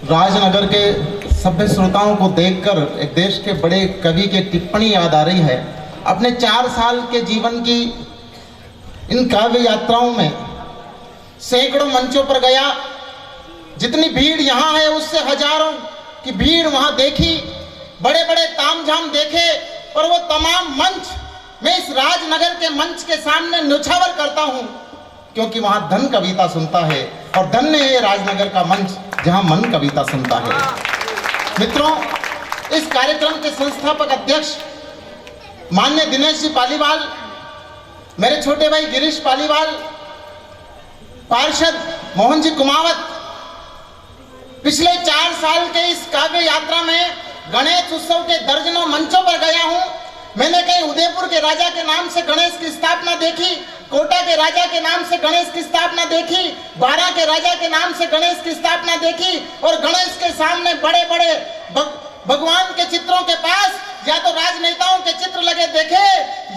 राजनगर के सभ्य श्रोताओं को देखकर एक देश के बड़े कवि की टिप्पणी याद आ रही है। अपने 4 साल के जीवन की इन काव्य यात्राओं में सैकड़ों मंचों पर गया। जितनी भीड़ यहाँ है उससे हजारों की भीड़ वहाँ देखी, बड़े बड़े तामझाम देखे, और वो तमाम मंच मैं इस राजनगर के मंच के सामने न्यौछावर करता हूँ, क्योंकि वहाँ धन कविता सुनता है और धन्य है राजनगर का मंच जहाँ मन कविता सुनता है। मित्रों, इस कार्यक्रम के संस्थापक अध्यक्ष माननीय दिनेश जी पालीवाल, मेरे छोटे भाई गिरीश पालीवाल, पार्षद मोहन जी कुमावत, पिछले 4 साल के इस काव्य यात्रा में गणेश उत्सव के दर्जनों मंचों पर गया हूं। मैंने कहीं उदयपुर के राजा के नाम से गणेश की स्थापना देखी, कोटा के राजा के नाम से गणेश की स्थापना देखी, बारा के राजा के नाम से गणेश की स्थापना देखी, और गणेश के सामने बड़े बड़े भगवान के चित्रों के पास या तो राजनेताओं के चित्र लगे देखे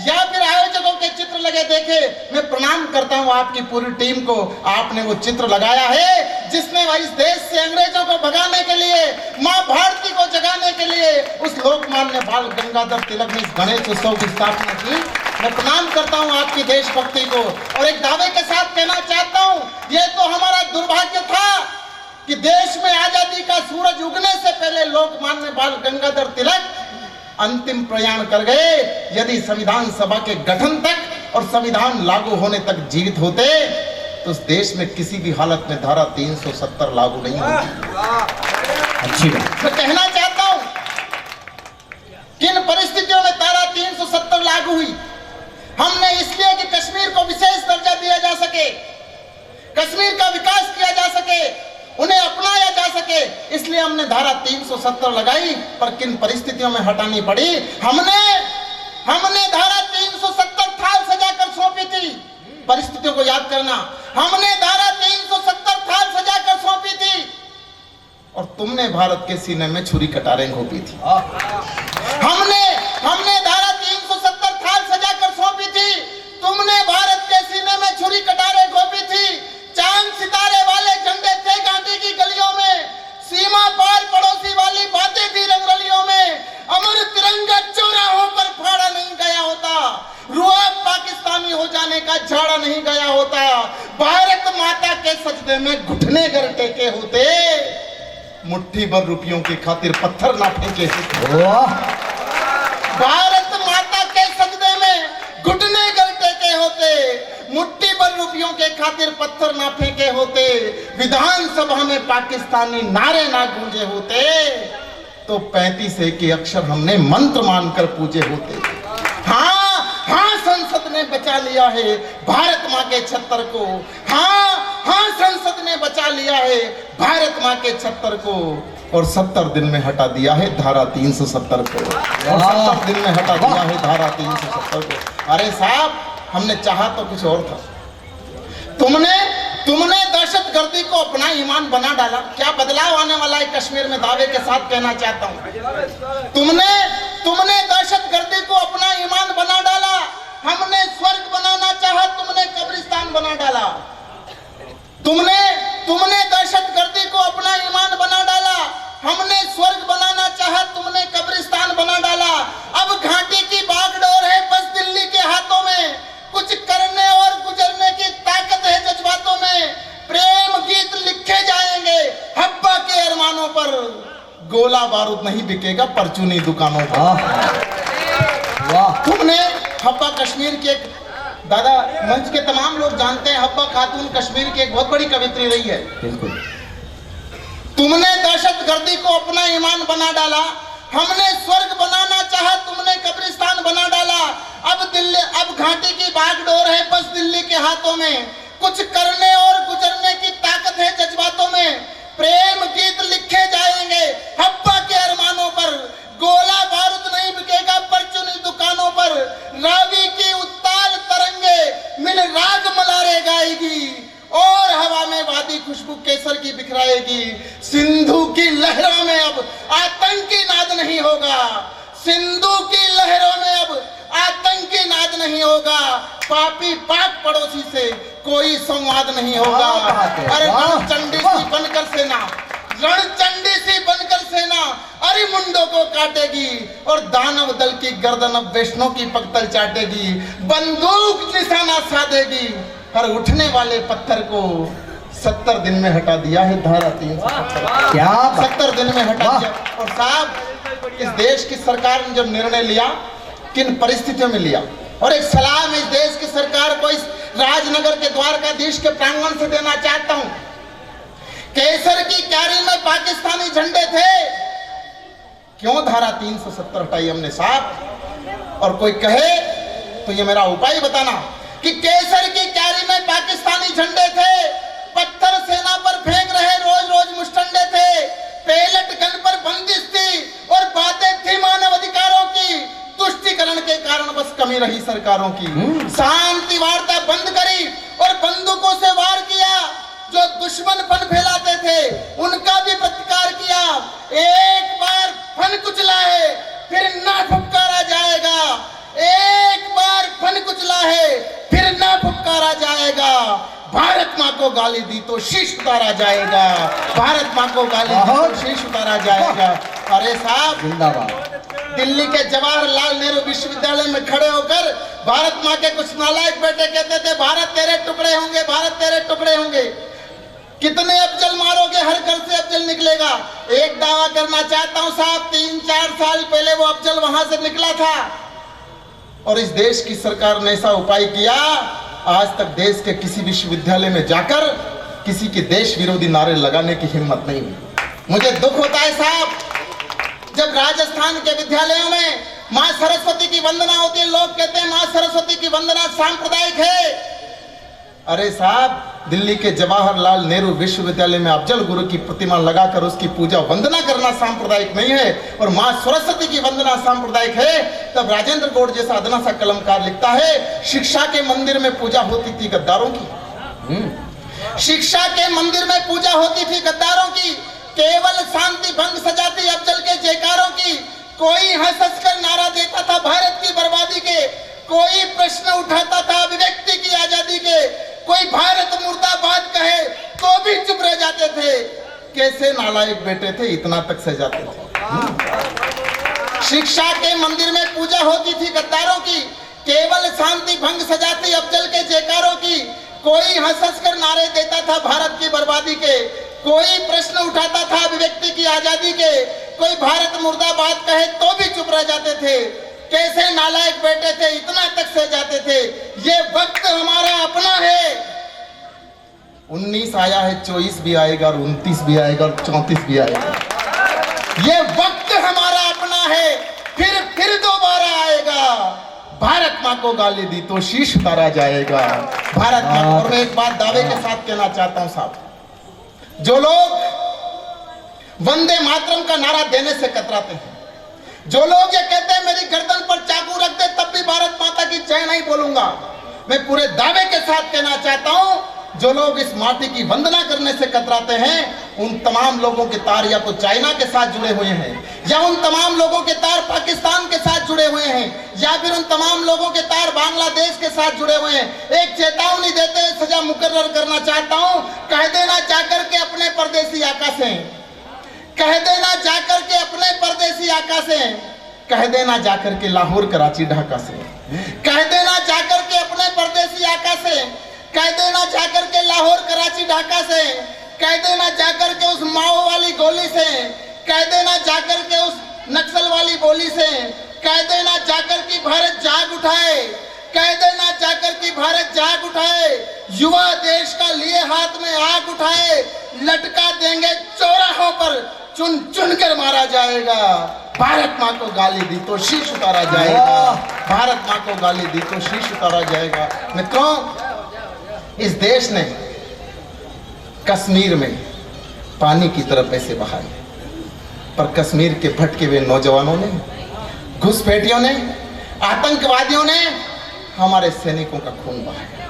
या फिर आयोजकों के चित्र लगे देखे। मैं प्रणाम करता हूं आपकी पूरी टीम को, आपने वो चित्र लगाया है जिसने इस देश से अंग्रेजों को भगाने के लिए, मां भारती को जगाने के लिए उस लोकमान्य बाल गंगाधर तिलक ने इस गणेश उत्सव की स्थापना की। मैं प्रणाम करता हूं आपकी देशभक्ति को, और एक दावे के साथ कहना चाहता हूं, ये तो हमारा दुर्भाग्य था कि देश में आजादी का सूरज उगने से पहले लोकमान्य बाल गंगाधर तिलक अंतिम प्रयाण कर गए। यदि संविधान सभा के गठन तक और संविधान लागू होने तक जीवित होते तो इस देश में किसी भी हालत में धारा 370 लागू नहीं होती। अच्छी बात। मैं कहना चाहता हूं, किन परिस्थितियों में धारा 370 लागू हुई? हमने इसलिए कि कश्मीर को विशेष दर्जा दिया जा सके, कश्मीर का विकास किया जा सके, उन्हें अपनाया जा सके, इसलिए हमने धारा 370 लगाई। पर किन परिस्थितियों में हटानी पड़ी? हमने धारा 370 थाल सजाकर सौंपी थी। परिस्थितियों को याद करना, हमने धारा 370 थाल सजाकर सौंपी थी, और तुमने भारत के सीने में छुरी कटारें घोंपी थी। हमने धारा 370 थाल सजाकर सौंपी थी, तुमने भारत के सीने में छुरी कटारें घोंपी थी। चांद सितारे वाले झंडे थे घाटी की गलियों में, सीमा पार पड़ोसी वाली बातें थी रंगरलियों में, अमर तिरंगा चौराहों पर फाड़ा नहीं गया होता, रुआ पाकिस्तानी हो जाने का झाड़ा नहीं गया होता, भारत माता के सजदे में घुटने गर टेके होते, मुट्ठी भर रुपयों की खातिर पत्थर ना फेंके होते। भारत माता के सजदे में घुटने गर टेके होते, मुट्ठी भर रुपयों के खातिर पत्थर ना फेंके होते, विधानसभा में पाकिस्तानी नारे ना गूंजे होते, तो 35 के अक्षर हमने मंत्र मानकर पूजे होते। हाँ, संसद ने बचा लिया है भारत माँ के छत्तर को। हाँ, संसद ने बचा लिया है भारत माँ के छत्तर को, और 70 दिन में हटा दिया है धारा 370 को, और 70 दिन में हटा दिया है धारा 370 को। अरे साहब, हमने चाहा तो कुछ और था। तुमने दहशतगर्दी को अपना ईमान बना डाला। क्या बदलाव आने वाला है कश्मीर में, दावे के साथ कहना चाहता हूं। तुमने दहशतगर्दी को अपना ईमान बना डाला। हमने स्वर्ग बनाना चाहा, तुमने कब्रिस्तान बना डाला। तुमने दहशतगर्दी को अपना ईमान बना डाला, हमने स्वर्ग बनाना चाहा, तुमने कब्रिस्तान बना डाला। अब घाटी की बागडोर है बस दिल्ली के हाथों में, कुछ करने और गुजरने की ताकत है जज्बातों में, प्रेम गीत लिखे जाएंगे हब्बा के अरमानों पर, गोला बारूद नहीं बिकेगा परचूनी दुकानों पर। तुमने हब्बा कश्मीर की एक, दादा मंच के तमाम लोग जानते हैं, हब्बा खातून कश्मीर की एक बहुत बड़ी कवित्री रही है। बिल्कुल। तुमने दहशतगर्दी को अपना ईमान बना डाला, हमने स्वर्ग बनाना चाहा, तुमने कब्रिस्तान बना डाला। अब घाटी की बागडोर है बस दिल्ली के हाथों में, कुछ करने और गुजरने की ताकत है जज्बातों में, प्रेम गीत लिखे जाएंगे हब्बा के अरमानों पर, गोला बारूद नहीं बिकेगा परचूनी दुकानों पर, रावी की उत्ताल तरंगे मिल राग मलारे गाएगी, और हवा में वादी खुशबू केसर की बिखराएगी। सिंधु की लहरों में अब आतंकी नाद नहीं होगा, सिंधु की लहरों में अब आतंकी नाद नहीं होगा, पापी पाक पड़ोसी से कोई संवाद नहीं होगा। अरे चंडी सी बनकर सेना, रणचंडी सी बनकर सेना अरिमुंडों को काटेगी और दानव दल की गर्दन अब वैष्णव की पकतल चाटेगी। बंदूक निशाना साधेगी हर उठने वाले पत्थर को। 70 दिन में हटा दिया है धारा 370। क्या 70 दिन में हटा दिया। और साहब, इस देश की सरकार ने जो निर्णय लिया, किन परिस्थितियों में लिया, और एक सलाह मैं इस देश की सरकार को इस राजनगर के द्वारकाधीश के प्रांगण से देना चाहता हूं। केसर की क्यारी में पाकिस्तानी झंडे थे, क्यों धारा 370 हटाई हमने साहब? और कोई कहे तो ये मेरा उपाय बताना कि केसर की क्यारी में पाकिस्तानी झंडे थे, पत्थर सेना पर फेंक रहे रोज रोज मुस्टंडे थे, पेलेट गन पर बंदिश थी और बातें थी मानव अधिकारों की। तुष्टिकरण के कारण बस कमी रही सरकारों की। शांति वार्ता बंद करी और बंदूकों से वार किया। जो दुश्मन फन फैलाते थे उनका भी प्रतिकार किया। एक बार फन कुचला है फिर ना फुफकारा जाएगा। एक बार फन कुचला है फिर ना फुफकारा जाएगा। भारत माँ को गाली दी तो शीश उतारा जाएगा। भारत माँ को गाली दी तो शीश उतारा जाएगा। अरे साहब, जिंदाबाद। दिल्ली के जवाहरलाल नेहरू विश्वविद्यालय में खड़े होकर भारत माँ के कुछ नालायक बेटे कहते थे भारत तेरे टुकड़े होंगे, भारत तेरे टुकड़े होंगे। कितने अफजल मारोगे, हर घर से अफजल निकलेगा। एक दावा करना चाहता हूं साहब, 3-4 साल पहले वो अफजल वहां से निकला था और इस देश की सरकार ने ऐसा उपाय किया, आज तक देश के किसी विश्वविद्यालय में जाकर किसी के देश विरोधी नारे लगाने की हिम्मत नहीं हुई। मुझे दुख होता है साहब, जब राजस्थान के विद्यालयों में मां सरस्वती की वंदना होती है, लोग कहते हैं मां सरस्वती की वंदना सांप्रदायिक है। अरे साहब, दिल्ली के जवाहरलाल नेहरू विश्वविद्यालय में अफजल गुरु की प्रतिमा लगाकर उसकी पूजा वंदना करना सांप्रदायिक नहीं है और मां सरस्वती की वंदना सांप्रदायिक है। तब राजेंद्र गौड़ जैसा अदना सा कलमकार लिखता है, शिक्षा के मंदिर में पूजा होती थी गद्दारों की। शिक्षा के मंदिर में पूजा होती थी गद्दारों की, केवल शांति भंग सजाती अफजल के जयकारों की। कोई हंस हंस कर नारा देता था भारत की बर्बादी के, कोई प्रश्न उठाता था अभिव्यक्ति की आजादी के, कोई भारत मुर्दाबाद कहे तो भी चुप रह जाते थे। कैसे नालायक बेटे थे, इतना तक सह जाते थे। शिक्षा के मंदिर में पूजा होती थी गद्दारों की, केवल शांति भंग सजाती अफजल के जयकारों की। कोई हंस हंस कर नारे देता था भारत की बर्बादी के, कोई प्रश्न उठाता था अभिव्यक्ति की आजादी के, कोई भारत मुर्दाबाद कहे तो भी चुप रह जाते थे। कैसे नालायक बेटे थे, इतना तक सह जाते थे। ये वक्त हमारा अपना है। 19 आया है, 24 भी आएगा और 29 भी आएगा और 34 भी आएगा। ये वक्त हमारा अपना है, फिर दोबारा आएगा। भारत माँ को गाली दी तो शीश उतारा जाएगा। भारत माँ को। और मैं एक बात दावे के साथ कहना चाहता हूं साहब, जो लोग वंदे मातरम का नारा देने से कतराते हैं, जो लोग ये कहते हैं मेरी गर्दन पर चाकू रख दे तब भी भारत माता की जय नहीं बोलूंगा, मैं पूरे दावे के साथ कहना चाहता हूं, जो लोग इस माटी की वंदना करने से कतराते हैं, उन तमाम लोगों के तार या तो चाइना के साथ जुड़े हुए हैं, या उन तमाम लोगों के तार पाकिस्तान के साथ जुड़े हुए हैं, या फिर उन तमाम लोगों के तार बांग्लादेश के साथ जुड़े हुए हैं। एक चेतावनी देते हुए सजा मुकर्रर करना चाहता हूं, कह देना जाकर के अपने परदेसी आका से, कह देना जाकर के अपने परदेसी आका से, कह देना जाकर के लाहौर कराची ढाका से, कह देना जाकर के अपने परदेसी आका से, कह देना जाकर के लाहौर कराची ढाका से, कह देना जाकर के उस माओ वाली गोली से, कह देना जाकर के उस नक्सल वाली बोली से, कह देना जाकर कि भारत जाग उठाए, कह देना जाकर कि भारत जाग उठाए, युवा देश का लिए हाथ में आग उठाए, लटका देंगे चौराहों पर, चुन चुन कर मारा जाएगा। भारत माँ को गाली दी तो शीश उतारा जाएगा। भारत माँ को गाली दी तो शीश उतारा जाएगा। मित्रों, इस देश ने कश्मीर में पानी की तरह पैसे बहाए, पर कश्मीर के भटके हुए नौजवानों ने, घुसपैठियों ने, आतंकवादियों ने हमारे सैनिकों का खून बहाया।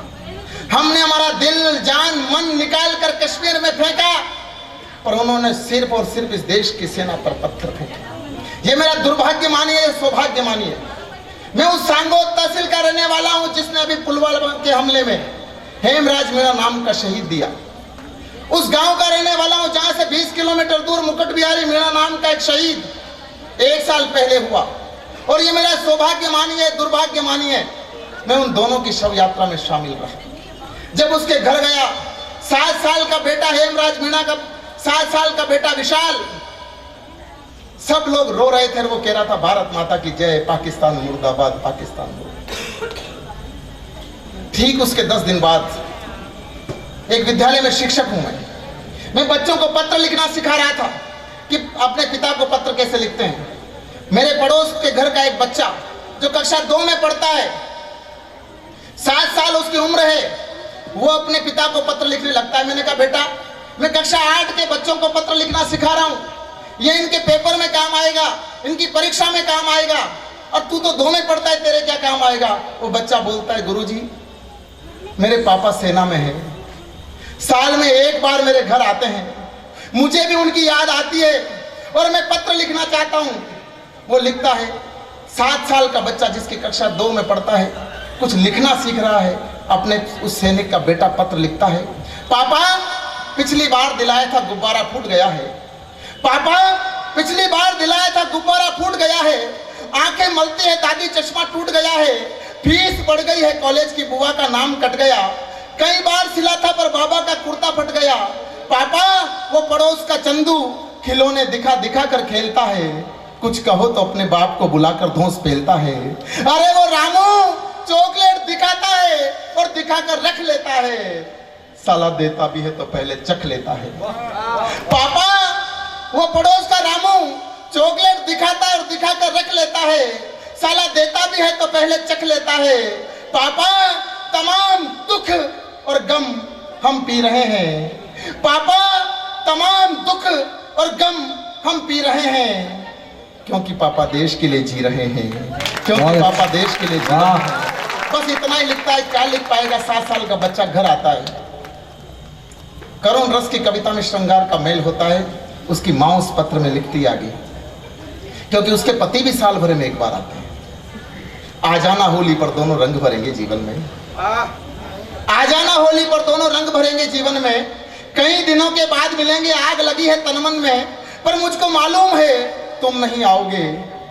हमने हमारा दिल, जान, मन निकाल कर कश्मीर में फेंका, पर उन्होंने सिर्फ और सिर्फ इस देश की सेना पर पत्थर फेंके। ये मेरा दुर्भाग्य मानिए, सौभाग्य मानिए। मैं उस सांगोद तहसील का रहने वाला हूं जिसने अभी पुलवामा के हमले में हेमराज मेरा नाम का शहीद दिया। उस गांव का रहने वाला हूं जहां से 20 किलोमीटर दूर मुकुट बिहारी मीणा नाम का एक शहीद 1 साल पहले हुआ। और ये मेरा सौभाग्य मानिए, दुर्भाग्य मानिए, मैं उन दोनों की शव यात्रा में शामिल रहा। जब उसके घर गया, 7 साल का बेटा हेमराज मीणा का 7 साल का बेटा विशाल, सब लोग रो रहे थे। वो कह रहा था भारत माता की जय, पाकिस्तान मुर्दाबाद, पाकिस्तान मुर्दाबाद। ठीक उसके 10 दिन बाद, एक विद्यालय में शिक्षक हूं मैं बच्चों को पत्र लिखना सिखा रहा था कि अपने पिता को पत्र कैसे लिखते हैं। मेरे पड़ोस के घर का एक बच्चा जो कक्षा 2 में पढ़ता है, 7 साल उसकी उम्र है, वो अपने पिता को पत्र लिखने लगता है। मैंने कहा बेटा, मैं कक्षा 8 के बच्चों को पत्र लिखना सिखा रहा हूं, ये इनके पेपर में काम आएगा, इनकी परीक्षा में काम आएगा, और तू तो 2 में पढ़ता है, तेरे क्या काम आएगा। वो बच्चा बोलता है गुरुजी, मेरे पापा सेना में है, साल में 1 बार मेरे घर आते हैं, मुझे भी उनकी याद आती है और मैं पत्र लिखना चाहता हूं। वो लिखता है। 7 साल का बच्चा जिसकी कक्षा 2 में पढ़ता है, कुछ लिखना सीख रहा है, अपने उस सैनिक का बेटा पत्र लिखता है, पापा पिछली बार दिलाया था गुब्बारा फूट गया है, पापा पिछली बार दिलाया था गुब्बारा फूट गया है, आंखें मलती है दादी चश्मा टूट गया है, फीस बढ़ गई है कॉलेज की बुआ का नाम कट गया, कई बार सिला था पर बाबा का कुर्ता फट गया, पापा वो पड़ोस का चंदू खिलौने दिखा दिखा कर खेलता है, कुछ कहो तो अपने बाप को बुलाकर धौंस पेलता है, अरे वो रामू चॉकलेट दिखाता है और दिखाकर रख लेता है, साला देता भी है तो पहले चख लेता है। पापा वो पड़ोस का रामू चॉकलेट दिखाता है और दिखाकर रख लेता है, साला देता भी है तो पहले चख लेता है। पापा तमाम दुख और गम हम पी रहे हैं, पापा तमाम दुख और गम हम पी रहे हैं, क्योंकि पापा देश के लिए जी रहे हैं, क्योंकि पापा देश के लिए जी रहे हैं। बस इतना ही लिखता है, क्या लिख पाएगा। 7 साल का बच्चा घर आता है, करुण रस की कविता में श्रृंगार का मेल होता है। उसकी माँ उस पत्र में लिखती आगे, क्योंकि उसके पति भी साल भर में 1 बार आते हैं। आ जाना होली पर दोनों रंग भरेंगे जीवन में, आ जाना होली पर दोनों रंग भरेंगे जीवन में, कई दिनों के बाद मिलेंगे, आग लगी है तन मन में, पर मुझको मालूम है तुम नहीं आओगे,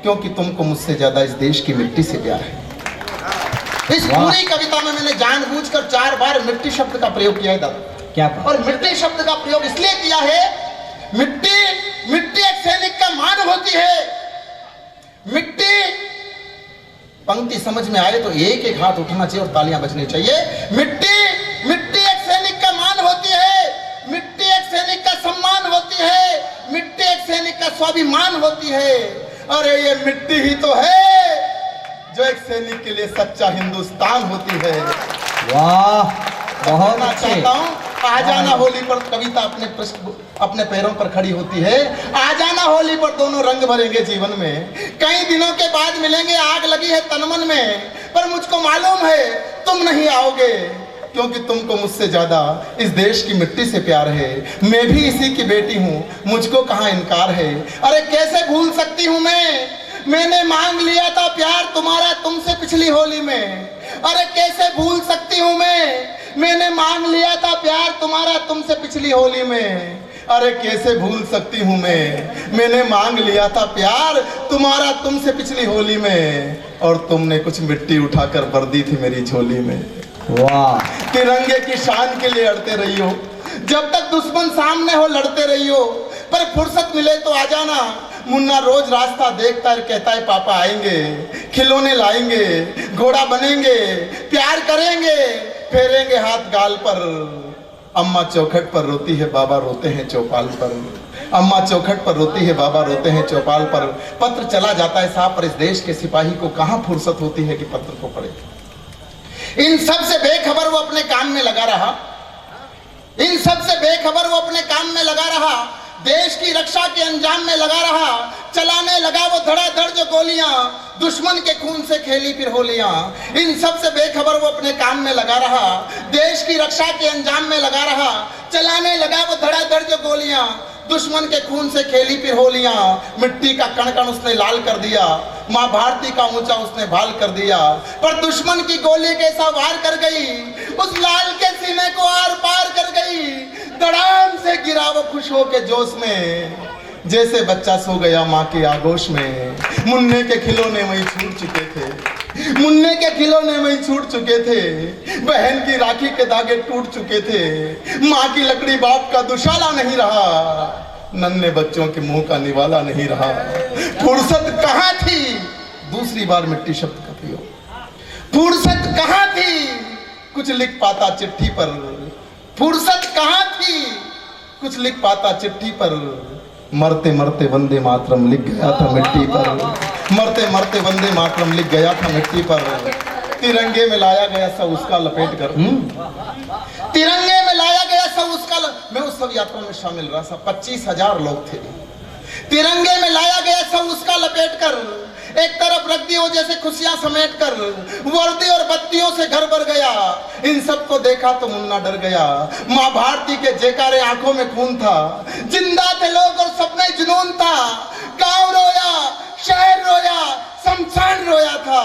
क्योंकि तुमको मुझसे ज्यादा इस देश की मिट्टी से प्यार है। इस पूरी कविता में मैंने जानबूझकर 4 बार मिट्टी शब्द का प्रयोग किया है दादा। क्या और मिट्टी शब्द का प्रयोग इसलिए किया है, मिट्टी मिट्टी एक सैनिक का मान होती है। मिट्टी पंक्ति समझ में आए तो एक एक हाथ उठना चाहिए और तालियां बजनी चाहिए। मिट्टी मिट्टी एक सैनिक का मान होती है, मिट्टी एक सैनिक का सम्मान होती है, मिट्टी एक सैनिक का स्वाभिमान होती है। अरे ये मिट्टी ही तो है जो एक सैनिक के लिए सच्चा हिंदुस्तान होती है। वाह, बहुत अच्छे। चाहता हूँ आ जाना होली पर कविता अपने पैरों पर खड़ी होती है। आ जाना होली पर दोनों रंग भरेंगे जीवन में, कई दिनों के बाद मिलेंगे, आग लगी है तन मन में, पर मुझको मालूम है तुम नहीं आओगे, क्योंकि तुमको मुझसे ज्यादा इस देश की मिट्टी से प्यार है। मैं भी इसी की बेटी हूँ, मुझको कहाँ इनकार है। अरे कैसे भूल सकती हूँ मैंने मांग लिया था प्यार तुम्हारा तुमसे पिछली होली में। अरे कैसे भूल सकती हूँ मैंने मांग लिया था प्यार तुम्हारा तुमसे पिछली होली में। अरे कैसे भूल सकती हूँ मैंने मांग लिया था प्यार तुम्हारा तुमसे पिछली होली में, और तुमने कुछ मिट्टी उठाकर भर दी थी मेरी झोली में। वाह, तिरंगे की शान के लिए अड़ते रही हो, जब तक दुश्मन सामने हो लड़ते रही हो, पर फुर्सत मिले तो आ जाना। मुन्ना रोज रास्ता देखता है, कहता है पापा आएंगे, खिलौने लाएंगे, घोड़ा बनेंगे, प्यार करेंगे, फेरेंगे हाथ गाल पर। अम्मा चौखट पर रोती है, बाबा रोते हैं चौपाल पर। अम्मा चौखट पर रोती है, बाबा रोते हैं चौपाल पर। पत्र चला जाता है साहब, पर इस देश के सिपाही को कहाँ फुर्सत होती है कि पत्र को पढ़े। इन सब से बेखबर वो अपने काम में लगा रहा, इन सब से बेखबर वो अपने काम में लगा रहा, देश की रक्षा के अंजाम में लगा रहा। चलाने लगा वो धड़ाधड़ जो गोलियां, दुश्मन के खून से खेली फिर होलियां। इन सब से बेखबर वो अपने काम में लगा रहा, देश की रक्षा के अंजाम में लगा रहा। चलाने लगा वो धड़ाधड़ जो गोलियां, दुश्मन के खून से खेली फिर होलियां। मिट्टी का कण कण उसने लाल कर दिया, माँ भारती का ऊंचा उसने भाल कर दिया। पर दुश्मन की गोली कैसा वार कर गई, उस लाल के सीने को आर पार कर गई। धड़ाम खुश हो के जोश में, जैसे बच्चा सो गया माँ के आगोश में। मुन्ने के खिलौने वहीं छूट चुके थे, मुन्ने के खिलौने वहीं छूट चुके थे। बहन की राखी के धागे टूट चुके थे। माँ की लकड़ी बाप का दुशाला नहीं रहा, नन्हे बच्चों के मुंह का निवाला नहीं रहा। फुर्सत कहाँ थी दूसरी बार मिट्टी शब्द का प्रयोग, फुर्सत कहाँ थी कुछ लिख पाता चिट्ठी पर, फुर्सत कहाँ थी कुछ लिख पाता चिट्ठी पर। मरते मरते वंदे मातरम लिख गया था मिट्टी पर, मरते मरते वंदे मातरम लिख गया था मिट्टी पर। तिरंगे में लाया गया सब उसका लपेट कर, तिरंगे में लाया गया सब उसका मैं उस सब यात्रा में शामिल रहा था। 25,000 लोग थे। तिरंगे में लाया गया सब उसका लपेट कर, एक तरफ रख दियो जैसे खुशियां समेट कर। वर्दी और बत्तियों से घर भर गया, इन सबको देखा तो मुन्ना डर गया। माँ भारती के जयकारे आंखों में खून था, जिंदा थे लोग और सब में जुनून था। गांव रोया, शहर रोया, शमशान रोया था।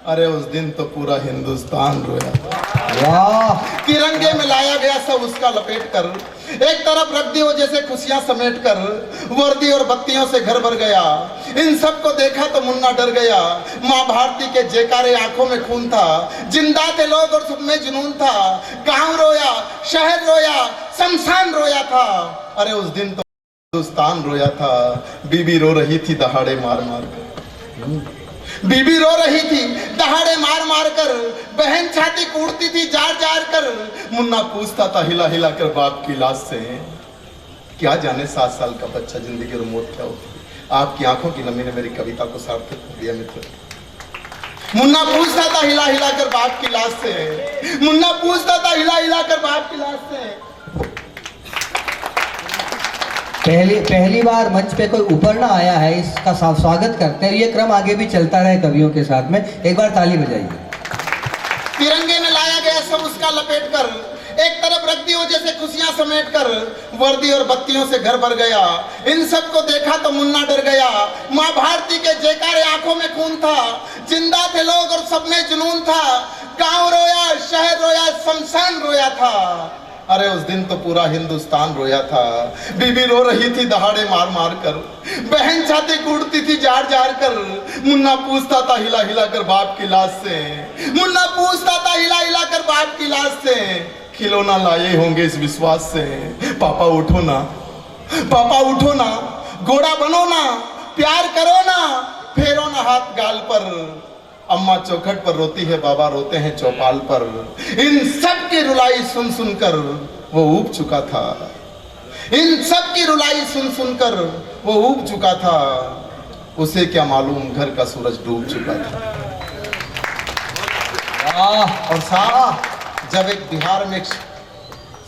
अरे उस दिन तो पूरा हिंदुस्तान रोया था। वाह! तिरंगे में लाया गया सब उसका लपेट कर, एक तरफ रख दियो जैसे खुशियां समेट कर। वर्दी और बत्तियों से घर भर गया, इन सबको देखा तो मुन्ना डर गया। माँ भारती के जयकारे आंखों में खून था, जिंदा थे लोग और सब में जुनून था। गांव रोया, शहर रोया, शमशान रोया था। अरे उस दिन तो हिंदुस्तान रोया था। बीबी रो रही थी दहाड़े मार मार कर, बीबी रो रही थी दहाड़े मार मार कर। बहन छाती कूटती थी जार जार कर। मुन्ना पूछता था हिला हिला कर बाप की लाश से, क्या जाने 7 साल का बच्चा जिंदगी और मौत क्या होती है। आपकी आंखों की नमी ने मेरी कविता को सार्थक कर दिया मित्र। मुन्ना पूछता था हिला हिला कर बाप की लाश से, मुन्ना पूछता था हिला हिला कर बाप की लाश से। पहली बार मंच पे कोई ऊपर ना आया है, इसका स्वागत करते हैं। ये क्रम आगे भी चलता रहे कवियों के साथ में। एक बार ताली बजाइए। तिरंगे में लाया गया सब उसका लपेट कर, एक तरफ रख दियो जैसे खुशियां समेट कर। वर्दी और बत्तियों से घर भर गया, इन सबको देखा तो मुन्ना डर गया। माँ भारती के जयकारे आंखों में खून था, जिंदा थे लोग और सब में जुनून था। गांव रोया, शहर रोया, शमशान रोया था। अरे उस दिन तो पूरा हिंदुस्तान रोया था। बीबी रो रही थी दहाड़े मार मार कर, बहन छाती कूटती थी जार जार कर। मुन्ना पूछता था हिला हिला कर बाप की लाश से, मुन्ना पूछता था हिला हिला कर बाप की लाश से। खिलौना लाए होंगे इस विश्वास से, पापा उठो ना, पापा उठो ना, घोड़ा बनो ना, प्यार करो ना, फेरो ना हाथ गाल पर। अम्मा चौखट पर रोती है, बाबा रोते हैं चौपाल पर। इन सब की रुलाई सुन सुनकर वो ऊब चुका था, इन सब की रुलाई सुन सुनकर वो ऊब चुका था। उसे क्या मालूम घर का सूरज डूब चुका था। और साहब जब एक बिहार में एक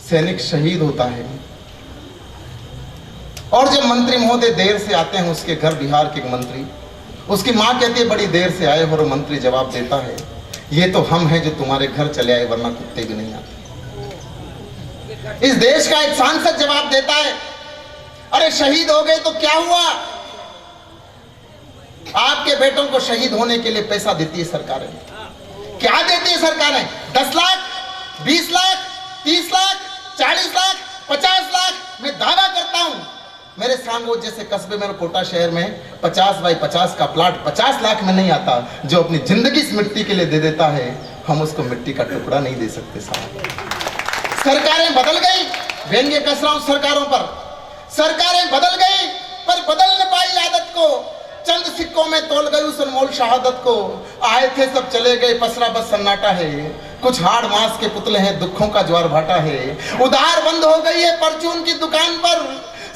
सैनिक शहीद होता है और जब मंत्री महोदय देर से आते हैं उसके घर, बिहार के एक मंत्री, उसकी माँ कहती है बड़ी देर से आए हो, और मंत्री जवाब देता है ये तो हम हैं जो तुम्हारे घर चले आए, वरना कुत्ते भी नहीं आते। इस देश का एक सांसद जवाब देता है अरे शहीद हो गए तो क्या हुआ, आपके बेटों को शहीद होने के लिए पैसा देती है सरकारें। क्या देती है सरकारें? 10 लाख, 20 लाख, 30 लाख, 40 लाख, 50 लाख। मैं दावा करता हूं मेरे सांगोद जैसे कस्बे में, कोटा शहर में 50 बाई 50 का प्लाट 50 लाख में नहीं आता। जो अपनी जिंदगी इस मिट्टी के लिए दे देता है, हम उसको मिट्टी का टुकड़ा नहीं दे सकते साहब। सरकारें बदल गई, व्यंग्य कस रहा हूं सरकारों पर। सरकारें बदल गई पर बदल न पाई आदत को। चंद सिक्कों में तोल गई उस अनमोल शहादत को। आए थे सब चले गए, पसरा बस सन्नाटा है। कुछ हाड़ मांस के पुतले हैं, दुखों का ज्वार भाटा है। उधार बंद हो गई है परचून की दुकान पर,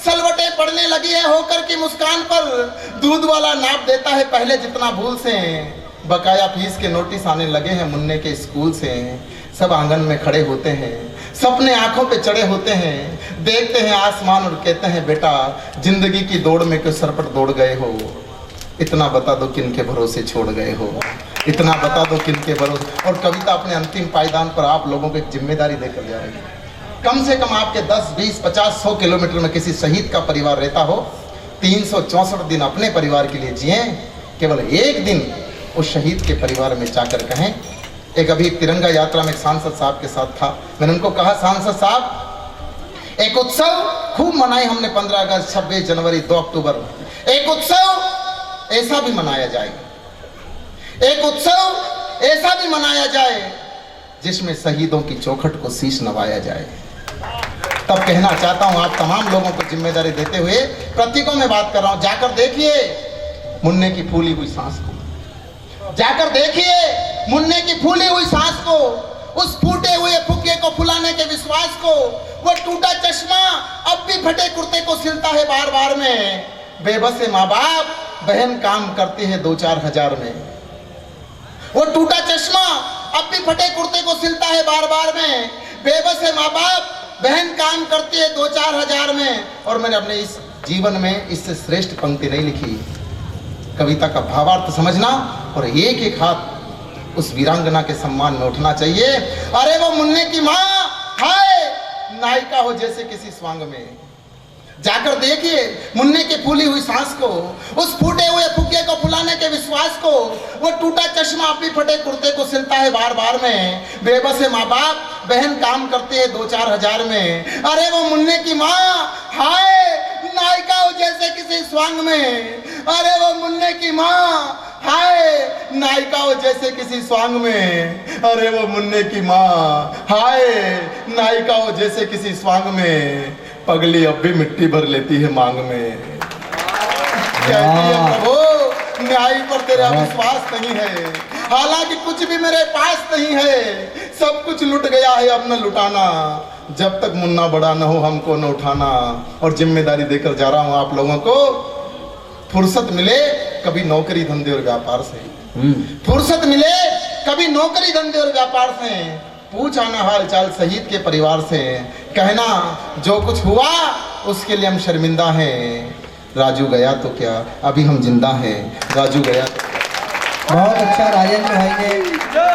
सलवटे पड़ने लगी है होकर की मुस्कान पर। दूध वाला नाप देता है पहले जितना भूल से, बकाया फीस के नोटिस आने लगे हैं मुन्ने के स्कूल से। सब आंगन में खड़े होते हैं, सपने आंखों पे चढ़े होते हैं, देखते हैं आसमान और कहते हैं बेटा जिंदगी की दौड़ में क्यों सरपट दौड़ गए हो। इतना बता दो किनके भरोसे छोड़ गए हो, इतना बता दो किनके भरोसे। और कविता अपने अंतिम पायदान पर आप लोगों को एक जिम्मेदारी देकर जा रही है। कम से कम आपके 10, 20, 50, 100 किलोमीटर में किसी शहीद का परिवार रहता हो, 364 दिन अपने परिवार के लिए जिए, केवल एक दिन उस शहीद के परिवार में जाकर कहें। एक अभी तिरंगा यात्रा में एक सांसद साहब के साथ था, मैंने उनको कहा सांसद साहब एक उत्सव खूब मनाए हमने 15 अगस्त, 26 जनवरी, 2 अक्टूबर। एक उत्सव ऐसा भी मनाया जाए, एक उत्सव ऐसा भी मनाया जाए जिसमें शहीदों की चौखट को शीश नवाया जाए। तब कहना चाहता हूं आप तमाम लोगों को जिम्मेदारी देते हुए, प्रतीकों में बात कर रहा हूं, जाकर देखिए मुन्ने की फूली हुई सांस को, जाकर देखिए मुन्ने की फूली हुई सांस को, उस फूटे हुए फुक्के को फुलाने के विश्वास को। वो टूटा चश्मा अब भी फटे कुर्ते को सिलता है बार बार में। बेबस माँ बाप बहन काम करती है 2-4 हजार में। वो टूटा चश्मा अब भी फटे कुर्ते को सिलता है बार बार में। बेबस माँ बाप बहन काम करती है 2-4 हजार में। और मैंने अपने इस जीवन में इससे श्रेष्ठ पंक्ति नहीं लिखी। कविता का भावार्थ समझना और एक एक हाथ उस वीरांगना के सम्मान में उठना चाहिए। अरे वो मुन्ने की माँ हाय नायिका हो जैसे किसी स्वांग में। जाकर देखिए मुन्ने की फूली हुई सांस को, उस फूटे हुए फुक्के को फुलाने के विश्वास को। वो टूटा चश्मा अपनी फटे कुर्ते को सिलता है बार बार में। बेबस है माँ बाप बहन काम करते हैं 2-4 हजार में। अरे वो मुन्ने की माँ हाय नायिका हो जैसे किसी स्वांग में। अरे वो मुन्ने की माँ हाय नायिका हो जैसे किसी स्वांग में। अरे वो मुन्ने की माँ हाय नायिका हो जैसे किसी स्वांग में। पगली अब भी मिट्टी भर लेती है मांग में। कहती है प्रभु न्याय पर तेरा विश्वास नहीं है, हालांकि कुछ भी मेरे पास नहीं है। सब कुछ लुट गया है अब न लुटाना, जब तक मुन्ना बड़ा न हो हमको न उठाना। और जिम्मेदारी देकर जा रहा हूं आप लोगों को, फुर्सत मिले कभी नौकरी धंधे और व्यापार से, फुर्सत मिले कभी नौकरी धंधे और व्यापार से। पूछ आना हाल चाल शहीद के परिवार से। कहना जो कुछ हुआ उसके लिए हम शर्मिंदा हैं। राजू गया तो क्या अभी हम जिंदा हैं। राजू गया तो क्या। बहुत अच्छा राजेंद्र भाई ने